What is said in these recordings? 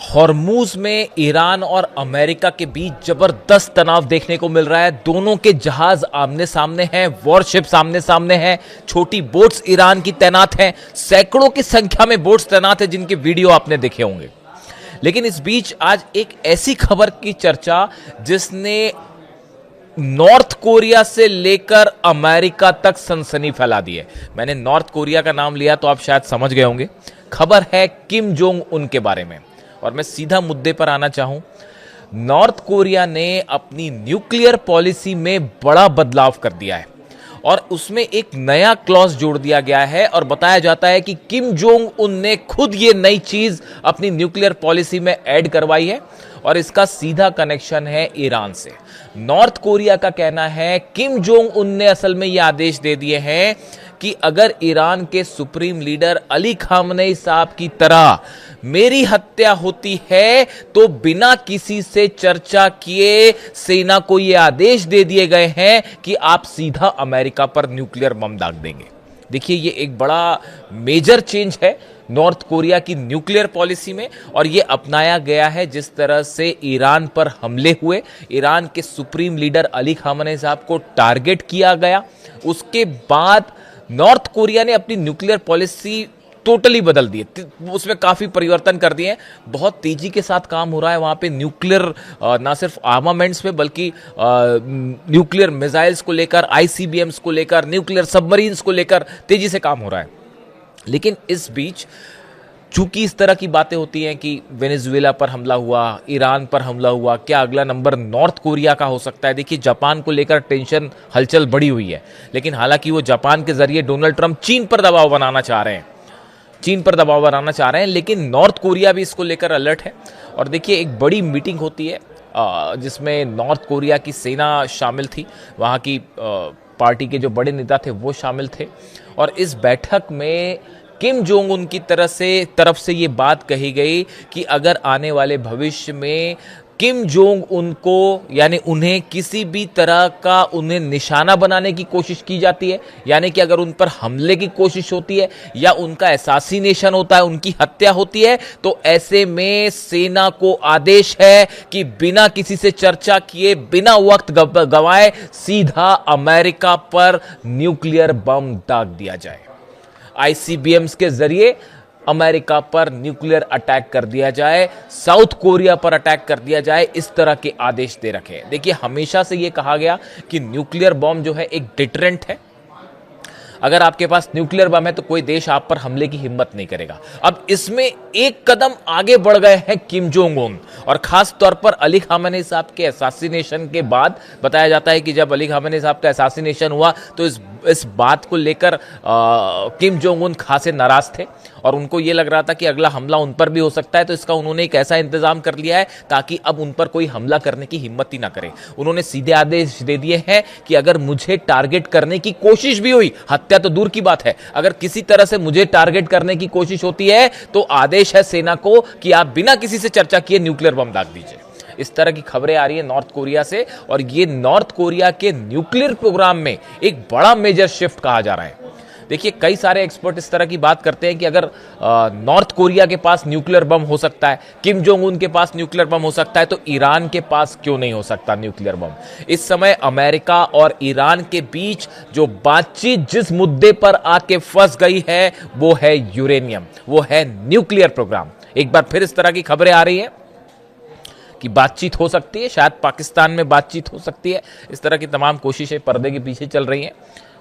Hormuz में Iran और America के बीच जबरदस्त तनाव देखने को मिल रहा है। दोनों के जहाज आमने सामने हैं, वॉरशिप्स आमने सामने हैं, छोटी बोट्स ईरान की तैनात हैं, सैकड़ों की संख्या में बोट्स तैनात हैं जिनके वीडियो आपने देखे होंगे। लेकिन इस बीच आज एक ऐसी खबर की चर्चा जिसने नॉर्थ कोरिया से लेकर अमेरिका तक सनसनी फैला दी है। मैंने नॉर्थ कोरिया का नाम लिया तो आप शायद समझ गए होंगे। खबर है किम जोंग उन के बारे में, और मैं सीधा मुद्दे पर आना चाहूं। नॉर्थ कोरिया ने अपनी न्यूक्लियर पॉलिसी में बड़ा बदलाव कर दिया है और उसमें एक नया क्लॉज जोड़ दिया गया है और बताया जाता है कि किम जोंग उन ने खुद ये नई चीज अपनी न्यूक्लियर पॉलिसी में ऐड करवाई है और इसका सीधा कनेक्शन है ईरान से। नॉर्थ कोरिया का कहना है किम जोंग उन ने असल में ये आदेश दे दिए हैं कि अगर ईरान के सुप्रीम लीडर अली खामनेई साहब की तरह मेरी हत्या होती है तो बिना किसी से चर्चा किए सेना को यह आदेश दे दिए गए हैं कि आप सीधा अमेरिका पर न्यूक्लियर बम दाग देंगे। देखिए, ये एक बड़ा मेजर चेंज है नॉर्थ कोरिया की न्यूक्लियर पॉलिसी में, और यह अपनाया गया है जिस तरह से ईरान पर हमले हुए, ईरान के सुप्रीम लीडर अली खामनेई साहब को टारगेट किया गया। उसके बाद नॉर्थ कोरिया ने अपनी न्यूक्लियर पॉलिसी टोटली बदल दी है, उसमें काफी परिवर्तन कर दिए हैं। बहुत तेजी के साथ काम हो रहा है वहां पे न्यूक्लियर, ना सिर्फ आर्मामेंट्स में बल्कि न्यूक्लियर मिसाइल्स को लेकर, आईसीबीएम्स को लेकर, न्यूक्लियर सबमरीन्स को लेकर तेजी से काम हो रहा है। लेकिन इस बीच चूंकि इस तरह की बातें होती हैं कि वेनेजुएला पर हमला हुआ, ईरान पर हमला हुआ, क्या अगला नंबर नॉर्थ कोरिया का हो सकता है। देखिए, जापान को लेकर टेंशन, हलचल बढ़ी हुई है, लेकिन हालांकि वो जापान के जरिए डोनाल्ड ट्रंप चीन पर दबाव बनाना चाह रहे हैं, लेकिन नॉर्थ कोरिया भी इसको लेकर अलर्ट है। और देखिए, एक बड़ी मीटिंग होती है जिसमें नॉर्थ कोरिया की सेना शामिल थी, वहाँ की पार्टी के जो बड़े नेता थे वो शामिल थे, और इस बैठक में किम जोंग उन की तरफ से ये बात कही गई कि अगर आने वाले भविष्य में किम जोंग उनको, यानी उन्हें किसी भी तरह का उन्हें निशाना बनाने की कोशिश की जाती है, यानी कि अगर उन पर हमले की कोशिश होती है या उनका असैसिनेशन होता है, उनकी हत्या होती है, तो ऐसे में सेना को आदेश है कि बिना किसी से चर्चा किए, बिना वक्त गवाए सीधा अमेरिका पर न्यूक्लियर बम दाग दिया जाए। आईसीबीएम्स के जरिए अमेरिका पर न्यूक्लियर अटैक कर दिया जाए, साउथ कोरिया पर अटैक कर दिया जाए, इस तरह के आदेश दे रखे हैं। देखिए, हमेशा से यह कहा गया कि न्यूक्लियर बम जो है एक डिटरेंट है। अगर आपके पास न्यूक्लियर बम है तो कोई देश आप पर हमले की हिम्मत नहीं करेगा। अब इसमें एक कदम आगे बढ़ गए हैं किम जोंग उन, और खास तौर पर अली खामेनेई साहब के असैसिनेशन के बाद बताया जाता है कि जब अली खामेनेई साहब का असैसिनेशन हुआ तो इस बात को लेकर किम जोंग उन खासे नाराज थे और उनको यह लग रहा था कि अगला हमला उन पर भी हो सकता है, तो इसका उन्होंने एक ऐसा इंतजाम कर लिया है ताकि अब उन पर कोई हमला करने की हिम्मत ही ना करे। उन्होंने सीधे आदेश दे दिए हैं कि अगर मुझे टारगेट करने की कोशिश भी हुई, हत्या तो दूर की बात है, अगर किसी तरह से मुझे टारगेट करने की कोशिश होती है तो आदेश है सेना को कि आप बिना किसी से चर्चा किए न्यूक्लियर बम दाग दीजिए। इस तरह की खबरें आ रही है नॉर्थ कोरिया से, और ये नॉर्थ कोरिया के न्यूक्लियर प्रोग्राम में एक बड़ा मेजर शिफ्ट कहा जा रहा है। देखिए, कई सारे एक्सपर्ट इस तरह की बात करते हैं कि अगर नॉर्थ कोरिया के पास न्यूक्लियर बम हो सकता है, किम जोंग उन के पास न्यूक्लियर बम हो सकता है, तो ईरान के पास क्यों नहीं हो सकता न्यूक्लियर बम। इस समय अमेरिका और ईरान के बीच जो बातचीत जिस मुद्दे पर आके फंस गई है वो है यूरेनियम, वो है न्यूक्लियर प्रोग्राम। एक बार फिर इस तरह की खबरें आ रही है कि बातचीत हो सकती है, शायद पाकिस्तान में बातचीत हो सकती है। इस तरह की तमाम कोशिशें पर्दे के पीछे चल रही हैं,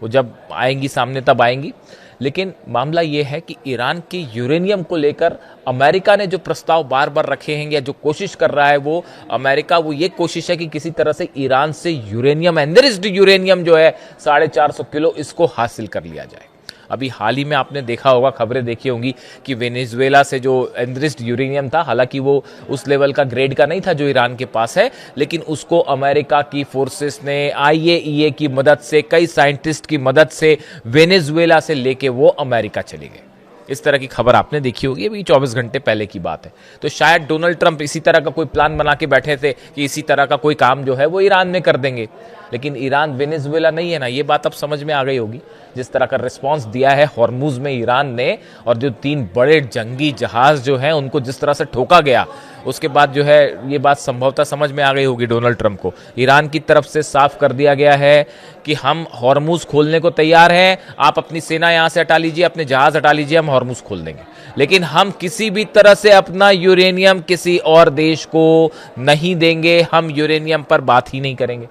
वो जब आएंगी सामने तब आएंगी। लेकिन मामला यह है कि ईरान के यूरेनियम को लेकर अमेरिका ने जो प्रस्ताव बार बार रखे हैं या जो कोशिश कर रहा है वो ये कोशिश है कि किसी तरह से ईरान से यूरेनियम, एनरिच्ड यूरेनियम जो है 450 किलो, इसको हासिल कर लिया जाए। अभी हाल ही में आपने देखा होगा, खबरें देखी होंगी कि वेनेजुएला से जो एनरिच्ड यूरेनियम था, हालांकि वो उस लेवल का ग्रेड का नहीं था जो ईरान के पास है, लेकिन उसको अमेरिका की फोर्सेस ने IAEA की मदद से, कई साइंटिस्ट की मदद से वेनेजुएला से लेके वो अमेरिका चले गए। इस तरह की खबर आपने देखी होगी, अभी 24 घंटे पहले की बात है। तो शायद डोनाल्ड ट्रंप इसी तरह का कोई प्लान बना के बैठे थे कि इसी तरह का कोई काम जो है वो ईरान में कर देंगे। लेकिन ईरान वेनेजुएला नहीं है ना, ये बात अब समझ में आ गई होगी। जिस तरह का रिस्पांस दिया है हॉर्मुज में ईरान ने, और जो 3 बड़े जंगी जहाज जो हैं उनको जिस तरह से ठोका गया, उसके बाद जो है ये बात संभवतः समझ में आ गई होगी डोनाल्ड ट्रंप को। ईरान की तरफ से साफ कर दिया गया है कि हम हॉर्मुज खोलने को तैयार हैं, आप अपनी सेना यहां से हटा लीजिए, अपने जहाज हटा लीजिए, हम हॉर्मुज खोल देंगे, लेकिन हम किसी भी तरह से अपना यूरेनियम किसी और देश को नहीं देंगे, हम यूरेनियम पर बात ही नहीं करेंगे।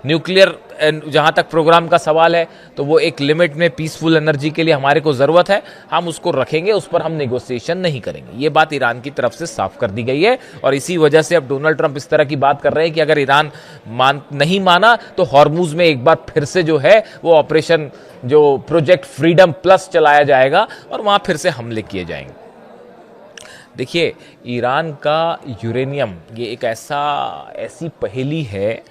न्यूक्लियर जहां तक प्रोग्राम का सवाल है तो वो एक लिमिट में पीसफुल एनर्जी के लिए हमारे को जरूरत है, हम उसको रखेंगे, उस पर हम नेगोशिएशन नहीं करेंगे। ये बात ईरान की तरफ से साफ कर दी गई है, और इसी वजह से अब डोनाल्ड ट्रंप इस तरह की बात कर रहे हैं कि अगर ईरान नहीं माना तो हॉर्मुज में एक बार फिर से जो है वो ऑपरेशन, जो प्रोजेक्ट फ्रीडम प्लस चलाया जाएगा और वहां फिर से हमले किए जाएंगे। देखिए, ईरान का यूरेनियम ये एक ऐसी पहेली है।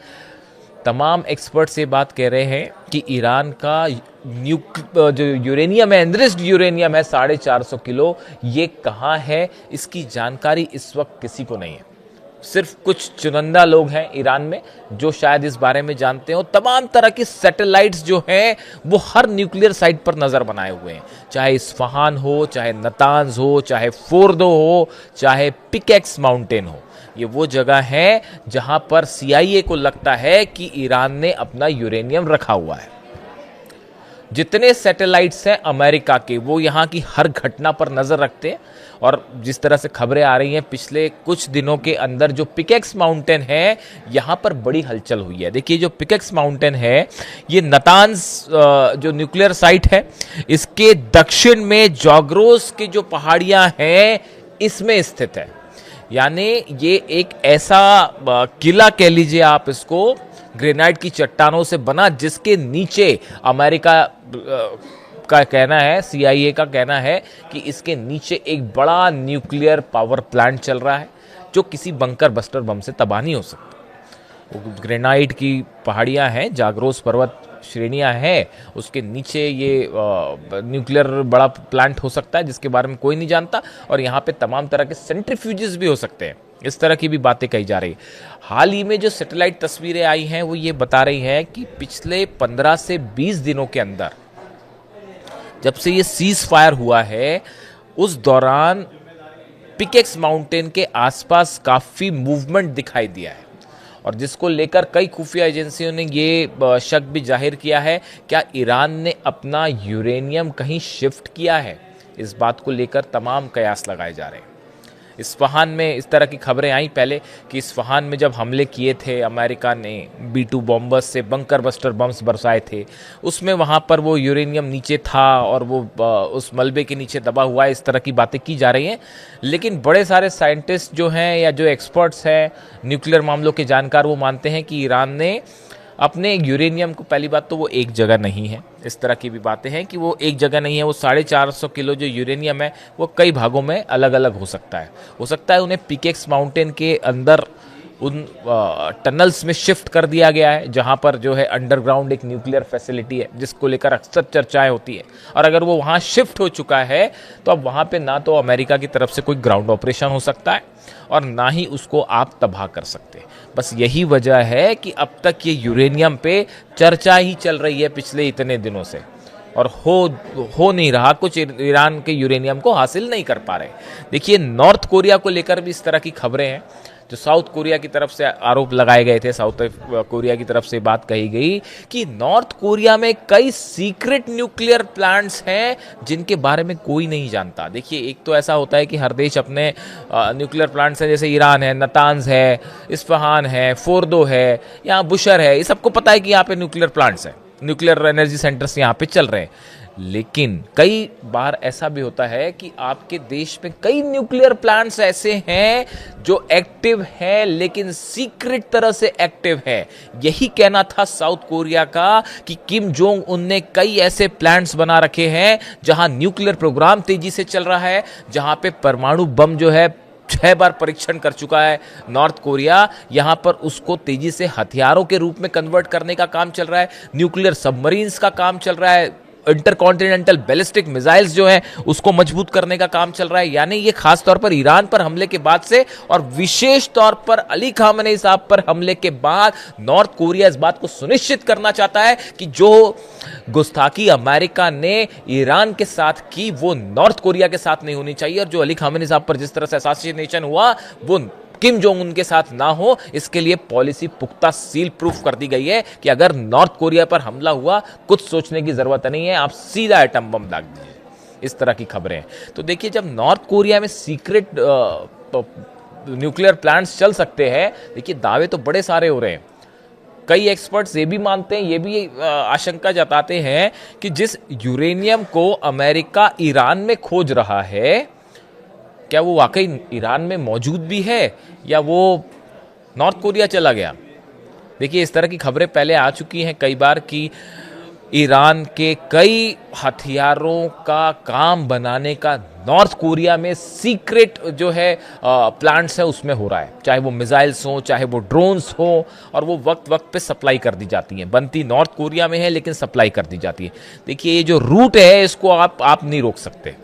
तमाम एक्सपर्ट्स ये बात कह रहे हैं कि ईरान का जो यूरेनियम है, एनरिच्ड यूरेनियम है 450 किलो, ये कहाँ है इसकी जानकारी इस वक्त किसी को नहीं है। सिर्फ कुछ चुनिंदा लोग हैं ईरान में जो शायद इस बारे में जानते हो। तमाम तरह की सैटेलाइट्स जो हैं वो हर न्यूक्लियर साइट पर नजर बनाए हुए हैं, चाहे इस्फहान हो, चाहे नतांज हो, चाहे फोर्दो हो, चाहे पिकेक्स माउंटेन हो। ये वो जगह है जहां पर CIA को लगता है कि ईरान ने अपना यूरेनियम रखा हुआ है। जितने सैटेलाइट्स हैं अमेरिका के, वो यहाँ की हर घटना पर नजर रखते हैं, और जिस तरह से खबरें आ रही हैं पिछले कुछ दिनों के अंदर, जो पिकेक्स माउंटेन है यहाँ पर बड़ी हलचल हुई है। देखिए, जो पिकेक्स माउंटेन है ये नतांज जो न्यूक्लियर साइट है, इसके दक्षिण में जाग्रोस के जो पहाड़ियां हैं इसमें स्थित है। यानी ये एक ऐसा किला कह लीजिए आप इसको, ग्रेनाइट की चट्टानों से बना, जिसके नीचे अमेरिका का कहना है, CIA का कहना है कि इसके नीचे एक बड़ा न्यूक्लियर पावर प्लांट चल रहा है जो किसी बंकर बस्टर बम से तबाह नहीं हो सकता। वो ग्रेनाइट की पहाड़ियां हैं, जाग्रोस पर्वत श्रेणियां हैं, उसके नीचे ये न्यूक्लियर बड़ा प्लांट हो सकता है जिसके बारे में कोई नहीं जानता, और यहाँ पे तमाम तरह के सेंट्रीफ्यूजेस भी हो सकते हैं। इस तरह की भी बातें कही जा रही है। हाल ही में जो सैटेलाइट तस्वीरें आई हैं वो ये बता रही हैं कि पिछले 15 से 20 दिनों के अंदर, जब से ये सीज फायर हुआ है, उस दौरान पिकेक्स माउंटेन के आसपास काफी मूवमेंट दिखाई दिया है, और जिसको लेकर कई खुफिया एजेंसियों ने ये शक भी जाहिर किया है, क्या ईरान ने अपना यूरेनियम कहीं शिफ्ट किया है। इस बात को लेकर तमाम कयास लगाए जा रहे हैं। इस्फहान में इस तरह की खबरें आई पहले कि इस्फहान में जब हमले किए थे अमेरिका ने, B-2 बॉम्बर्स से बंकर बस्टर बम्स बरसाए थे, उसमें वहाँ पर वो यूरेनियम नीचे था और वो उस मलबे के नीचे दबा हुआ है, इस तरह की बातें की जा रही हैं। लेकिन बड़े सारे साइंटिस्ट जो हैं या जो एक्सपर्ट्स हैं, न्यूक्लियर मामलों के जानकार, वो मानते हैं कि ईरान ने अपने यूरेनियम को, पहली बात तो वो एक जगह नहीं है, इस तरह की भी बातें हैं कि वो एक जगह नहीं है, वो 450 किलो जो यूरेनियम है वो कई भागों में अलग अलग हो सकता है उन्हें पिकेक्स माउंटेन के अंदर उन टनल्स में शिफ्ट कर दिया गया है, जहां पर जो है अंडरग्राउंड एक न्यूक्लियर फैसिलिटी है जिसको लेकर अक्सर चर्चाएं होती है। और अगर वो वहां शिफ्ट हो चुका है तो अब वहां पे ना तो अमेरिका की तरफ से कोई ग्राउंड ऑपरेशन हो सकता है और ना ही उसको आप तबाह कर सकते। बस यही वजह है कि अब तक ये यूरेनियम पे चर्चा ही चल रही है पिछले इतने दिनों से, और हो नहीं रहा कुछ। ईरान के यूरेनियम को हासिल नहीं कर पा रहे। देखिए, नॉर्थ कोरिया को लेकर भी इस तरह की खबरें हैं, जो साउथ कोरिया की तरफ से आरोप लगाए गए थे, साउथ कोरिया की तरफ से बात कही गई कि नॉर्थ कोरिया में कई सीक्रेट न्यूक्लियर प्लांट्स हैं जिनके बारे में कोई नहीं जानता। देखिए, एक तो ऐसा होता है कि हर देश अपने न्यूक्लियर प्लांट्स हैं, जैसे ईरान है, नतांज है, इस्फहान है, फोर्दो है, यहाँ बुशर है, ये सबको पता है कि यहाँ पे न्यूक्लियर प्लांट्स हैं, न्यूक्लियर एनर्जी सेंटर्स यहाँ पे चल रहे हैं। लेकिन कई बार ऐसा भी होता है कि आपके देश में कई न्यूक्लियर प्लांट्स ऐसे हैं जो एक्टिव हैं लेकिन सीक्रेट तरह से एक्टिव है। यही कहना था साउथ कोरिया का कि किम जोंग उन ने कई ऐसे प्लांट्स बना रखे हैं जहां न्यूक्लियर प्रोग्राम तेजी से चल रहा है, जहां पे परमाणु बम जो है 6 बार परीक्षण कर चुका है नॉर्थ कोरिया, यहां पर उसको तेजी से हथियारों के रूप में कन्वर्ट करने का काम चल रहा है, न्यूक्लियर सबमरीन्स का काम चल रहा है, इंटरकॉन्टिनेंटल बैलिस्टिक मिसाइल्स जो है उसको मजबूत करने का काम चल रहा है। यानी ये खास तौर पर ईरान पर हमले के बाद से और विशेष तौर पर अली खामेनी साहब पर हमले के बाद नॉर्थ कोरिया इस बात को सुनिश्चित करना चाहता है कि जो गुस्ताखी अमेरिका ने ईरान के साथ की वो नॉर्थ कोरिया के साथ नहीं होनी चाहिए, और जो अली खामेनी साहब पर जिस तरह से असैसिनेशन हुआ वो किम जोंग उन के साथ ना हो। इसके लिए पॉलिसी पुख्ता सील प्रूफ कर दी गई है कि अगर नॉर्थ कोरिया पर हमला हुआ कुछ सोचने की जरूरत नहीं है, आप सीधा एटम बम दाग दीजिए। इस तरह की खबरें हैं। तो देखिए, जब नॉर्थ कोरिया में सीक्रेट न्यूक्लियर प्लांट्स चल सकते हैं, देखिए दावे तो बड़े सारे हो रहे हैं। कई एक्सपर्ट्स ये भी मानते हैं, ये भी आशंका जताते हैं कि जिस यूरेनियम को अमेरिका ईरान में खोज रहा है, क्या वो वाकई ईरान में मौजूद भी है या वो नॉर्थ कोरिया चला गया। देखिए, इस तरह की खबरें पहले आ चुकी हैं कई बार कि ईरान के कई हथियारों का काम बनाने का नॉर्थ कोरिया में सीक्रेट जो है प्लांट्स है उसमें हो रहा है, चाहे वो मिसाइल्स हो चाहे वो ड्रोन्स हो, और वो वक्त वक्त पे सप्लाई कर दी जाती हैं। बनती नॉर्थ कोरिया में है लेकिन सप्लाई कर दी जाती है। देखिए, ये जो रूट है इसको आप नहीं रोक सकते।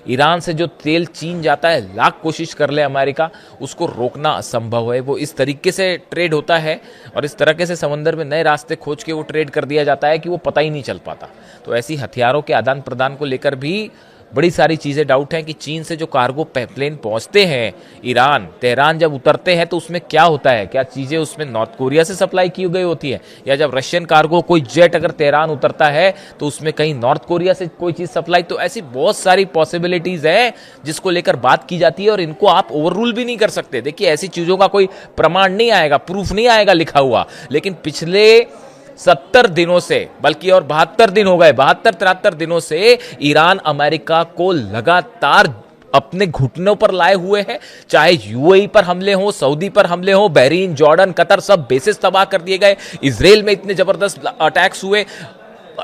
ईरान से जो तेल चीन जाता है, लाख कोशिश कर ले अमेरिका, उसको रोकना असंभव है। वो इस तरीके से ट्रेड होता है और इस तरीके से समंदर में नए रास्ते खोज के वो ट्रेड कर दिया जाता है कि वो पता ही नहीं चल पाता। तो ऐसी हथियारों के आदान प्रदान को लेकर भी बड़ी सारी चीज़ें डाउट हैं कि चीन से जो कार्गो प्लेन पहुंचते हैं ईरान, तेहरान जब उतरते हैं तो उसमें क्या होता है, क्या चीज़ें उसमें नॉर्थ कोरिया से सप्लाई की गई होती है, या जब रशियन कार्गो कोई जेट अगर तेहरान उतरता है तो उसमें कहीं नॉर्थ कोरिया से कोई चीज़ सप्लाई। तो ऐसी बहुत सारी पॉसिबिलिटीज़ है जिसको लेकर बात की जाती है और इनको आप ओवररूल भी नहीं कर सकते। देखिए, ऐसी चीज़ों का कोई प्रमाण नहीं आएगा, प्रूफ नहीं आएगा लिखा हुआ, लेकिन पिछले 70 दिनों से, बल्कि और 72 दिन हो गए, 72-73 दिनों से ईरान अमेरिका को लगातार अपने घुटनों पर लाए हुए हैं। चाहे यूएई पर हमले हो, सऊदी पर हमले हो, बहरीन, जॉर्डन, कतर, सब बेसिस तबाह कर दिए गए। इजराइल में इतने जबरदस्त अटैक्स हुए,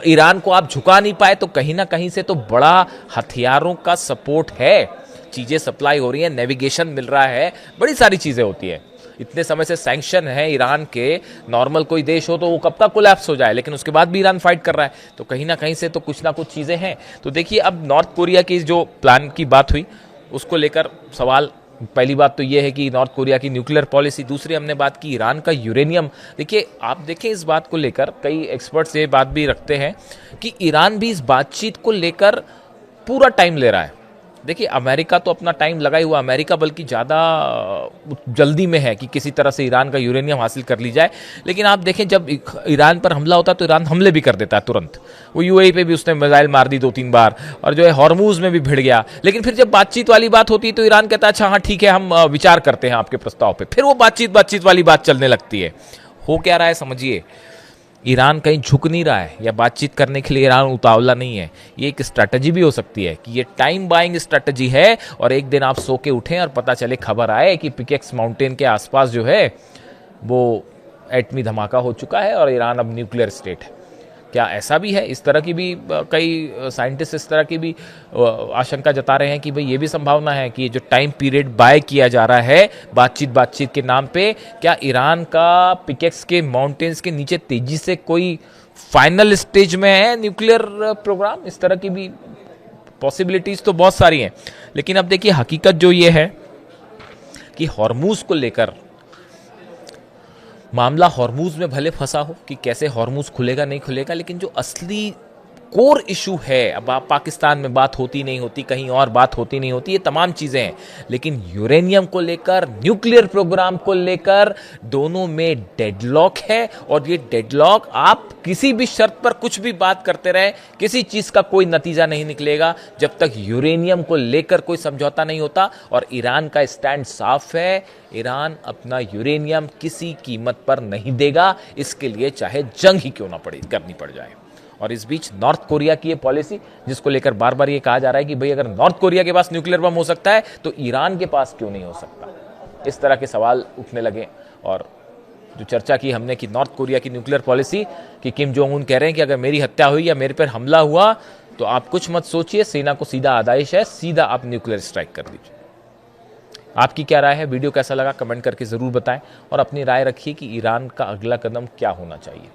ईरान को आप झुका नहीं पाए। तो कहीं ना कहीं से तो बड़ा हथियारों का सपोर्ट है, चीजें सप्लाई हो रही है, नेविगेशन मिल रहा है, बड़ी सारी चीजें होती है। इतने समय से सैंक्शन है ईरान के, नॉर्मल कोई देश हो तो वो कब तक कोलैप्स हो जाए, लेकिन उसके बाद भी ईरान फाइट कर रहा है। तो कहीं ना कहीं से तो कुछ ना कुछ चीज़ें हैं। तो देखिए, अब नॉर्थ कोरिया की जो प्लान की बात हुई उसको लेकर सवाल, पहली बात तो ये है कि नॉर्थ कोरिया की न्यूक्लियर पॉलिसी, दूसरी हमने बात की ईरान का यूरेनियम। देखिए, आप देखें इस बात को लेकर कई एक्सपर्ट्स ये बात भी रखते हैं कि ईरान भी इस बातचीत को लेकर पूरा टाइम ले रहा है। देखिए, अमेरिका तो अपना टाइम लगाई हुआ, अमेरिका बल्कि ज़्यादा जल्दी में है कि किसी तरह से ईरान का यूरेनियम हासिल कर ली जाए। लेकिन आप देखें, जब ईरान पर हमला होता है तो ईरान हमले भी कर देता है तुरंत। वो यूएई पे भी उसने मिसाइल मार दी 2-3 बार, और जो है हॉर्मूज में भी भिड़ गया। लेकिन फिर जब बातचीत वाली बात होती है तो ईरान कहता है अच्छा हाँ ठीक है, हम विचार करते हैं आपके प्रस्ताव पर। फिर वो बातचीत वाली बात चलने लगती है। हो क्या रहा है समझिए, ईरान कहीं झुक नहीं रहा है, या बातचीत करने के लिए ईरान उतावला नहीं है। ये एक स्ट्रैटेजी भी हो सकती है कि ये टाइम बाइंग स्ट्रैटेजी है, और एक दिन आप सो के उठें और पता चले, खबर आए कि पिकेक्स माउंटेन के आसपास जो है वो एटमी धमाका हो चुका है और ईरान अब न्यूक्लियर स्टेट है। क्या ऐसा भी है? इस तरह की भी कई साइंटिस्ट इस तरह की भी आशंका जता रहे हैं कि भाई ये भी संभावना है कि जो टाइम पीरियड बाय किया जा रहा है बातचीत के नाम पे, क्या ईरान का पिकेक्स के माउंटेन्स के नीचे तेजी से कोई फाइनल स्टेज में है न्यूक्लियर प्रोग्राम? इस तरह की भी पॉसिबिलिटीज तो बहुत सारी हैं। लेकिन अब देखिए, हकीकत जो ये है कि हॉर्मूज को लेकर मामला हॉर्मूज में भले फंसा हो कि कैसे हॉर्मूज खुलेगा नहीं खुलेगा, लेकिन जो असली कोर इशू है, अब पाकिस्तान में बात होती नहीं होती, कहीं और बात होती नहीं होती, ये तमाम चीज़ें हैं। लेकिन यूरेनियम को लेकर, न्यूक्लियर प्रोग्राम को लेकर दोनों में डेडलॉक है, और ये डेडलॉक आप किसी भी शर्त पर कुछ भी बात करते रहे, किसी चीज़ का कोई नतीजा नहीं निकलेगा जब तक यूरेनियम को लेकर कोई समझौता नहीं होता। और ईरान का स्टैंड साफ है, ईरान अपना यूरेनियम किसी कीमत पर नहीं देगा, इसके लिए चाहे जंग ही क्यों ना करनी पड़ जाए। और इस बीच नॉर्थ कोरिया की ये पॉलिसी, जिसको लेकर बार बार ये कहा जा रहा है कि भाई अगर नॉर्थ कोरिया के पास न्यूक्लियर बम हो सकता है तो ईरान के पास क्यों नहीं हो सकता, इस तरह के सवाल उठने लगे। और जो चर्चा की हमने कि नॉर्थ कोरिया की न्यूक्लियर पॉलिसी, कि किम जोंग उन कह रहे हैं कि अगर मेरी हत्या हुई या मेरे पर हमला हुआ तो आप कुछ मत सोचिए, सेना को सीधा आदेश है, सीधा आप न्यूक्लियर स्ट्राइक कर दीजिए। आपकी क्या राय है? वीडियो कैसा लगा कमेंट करके जरूर बताएं, और अपनी राय रखिए कि ईरान का अगला कदम क्या होना चाहिए।